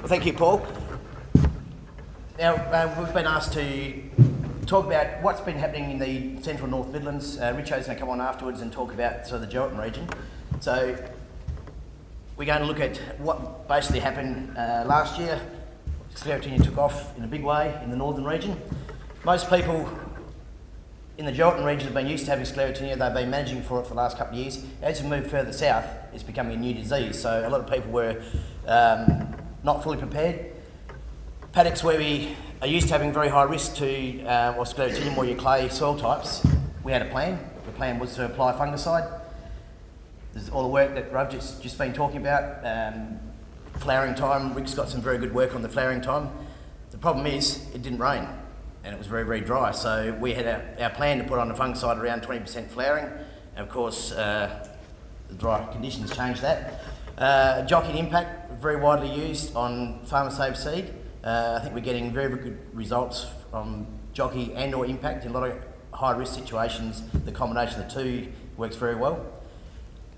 Well, thank you, Paul. Now, we've been asked to talk about what's been happening in the Central North Midlands. Richo's going to come on afterwards and talk about sort of the Geraldton region. So we're going to look at what basically happened last year. Sclerotinia took off in a big way in the northern region. Most people in the Geraldton region have been used to having Sclerotinia. They've been managing for it for the last couple of years. As you move further south, it's becoming a new disease. So a lot of people were not fully prepared. Paddocks where we are used to having very high risk to Sclerotinia, more your clay soil types, we had a plan. The plan was to apply fungicide. There's all the work that Rob's just been talking about. Flowering time, Rick's got some very good work on the flowering time. The problem is, it didn't rain and it was very, very dry. So we had our plan to put on a fungicide around 20% flowering. And of course, the dry conditions changed that. Jockey impact, very widely used on farmer saved seed. I think we're getting very, very good results from jockey and or impact. In a lot of high risk situations, the combination of the two works very well.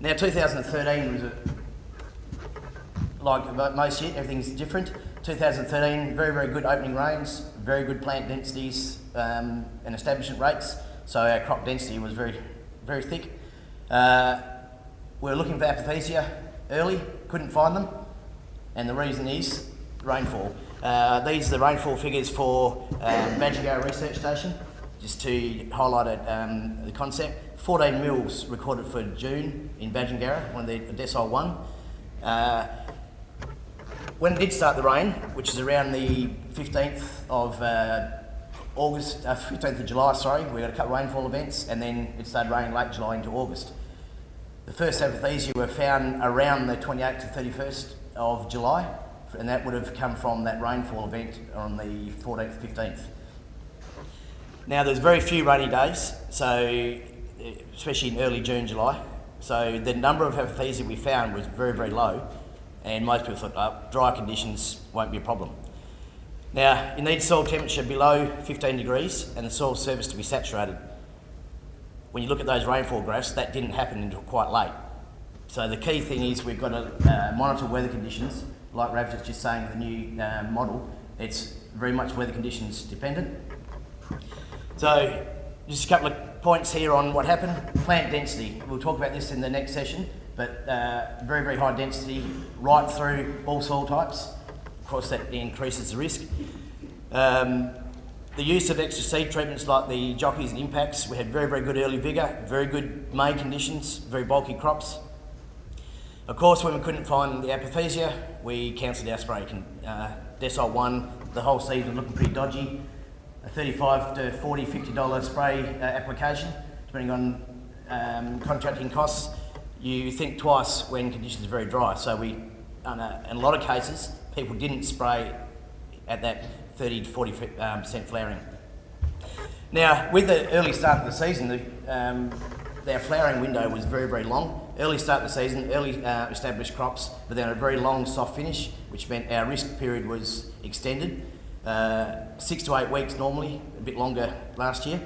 Now 2013 was like most years, everything's different. 2013, very, very good opening rains, very good plant densities and establishment rates. So our crop density was very, very thick. We were looking for apothecia early, couldn't find them. And the reason is rainfall. These are the rainfall figures for Badgingarra Research Station, just to highlight the concept. 14 mils recorded for June in Badgingarra, one of the decile 1. When it did start the rain, which is around the 15th of August, 15th of July, sorry, we got a couple of rainfall events, and then it started raining late July into August. The first apothecia were found around the 28th to 31st of July, and that would have come from that rainfall event on the 14th, 15th. Now there's very few rainy days, so especially in early June, July. So the number of apothecia we found was very, very low, and most people thought dry conditions won't be a problem. Now, you need soil temperature below 15 degrees and the soil surface to be saturated. When you look at those rainfall graphs, that didn't happen until quite late. So the key thing is we've got to monitor weather conditions. Like Rav was just saying, the new model, it's very much weather conditions dependent. So just a couple of points here on what happened. Plant density, we'll talk about this in the next session, but very, very high density right through all soil types. Of course, that increases the risk. The use of extra seed treatments like the jockeys and impacts, we had very, very good early vigour, very good May conditions, very bulky crops. Of course, when we couldn't find the apothecia, we cancelled our spray. Decile 1, the whole season looking pretty dodgy. A $35 to $40, $50 spray application, depending on contracting costs. You think twice when conditions are very dry. So we, in a lot of cases, people didn't spray at that 30 to 40% flowering. Now, with the early start of the season, our flowering window was very, very long. Early start of the season, early established crops, but then a very long soft finish, which meant our risk period was extended. 6 to 8 weeks normally, a bit longer last year.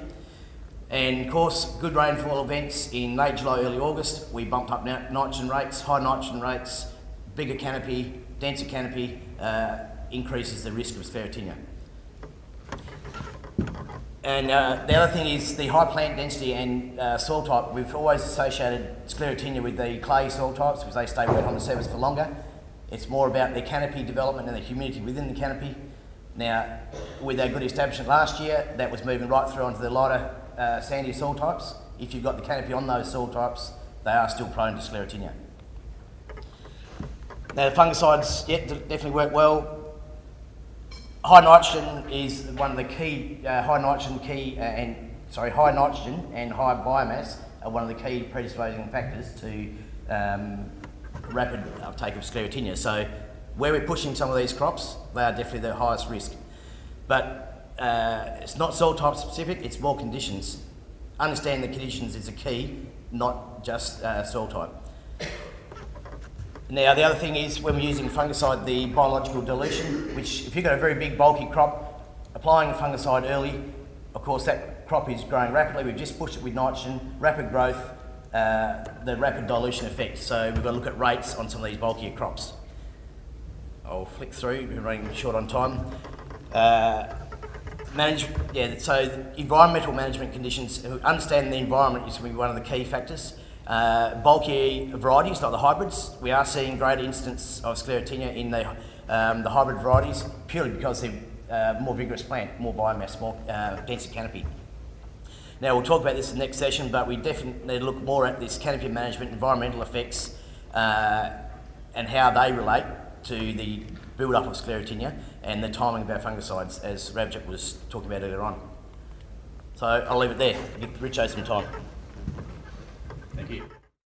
And of course, good rainfall events in late July, early August. We bumped up nitrogen rates, high nitrogen rates, bigger canopy, denser canopy, increases the risk of Sclerotinia. And the other thing is the high plant density and soil type. We've always associated Sclerotinia with the clay soil types because they stay wet on the surface for longer. It's more about the canopy development and the humidity within the canopy. Now, with our good establishment last year, that was moving right through onto the lighter, sandier soil types. If you've got the canopy on those soil types, they are still prone to Sclerotinia. Now, the fungicides, definitely work well. High nitrogen is one of the key, high nitrogen and high biomass are one of the key predisposing factors to rapid uptake of Sclerotinia. So where we're pushing some of these crops, they are definitely the highest risk. But it's not soil type specific, it's more conditions. Understanding the conditions is a key, not just soil type. Now the other thing is when we're using fungicide, the biological dilution, which if you've got a very big bulky crop, applying a fungicide early, of course that crop is growing rapidly, we've just pushed it with nitrogen, rapid growth, the rapid dilution effect. So we've got to look at rates on some of these bulkier crops. I'll flick through, we're running short on time. So environmental management conditions, understanding the environment is going to be one of the key factors. Bulky varieties, like the hybrids, we are seeing greater incidence of Sclerotinia in the hybrid varieties, purely because they're more vigorous plant, more biomass, more denser canopy. Now we'll talk about this in the next session, but we definitely need to look more at this canopy management, environmental effects, and how they relate to the build-up of Sclerotinia and the timing of our fungicides, as Ravchuk was talking about earlier on. So I'll leave it there, give Richo some time. Thank you.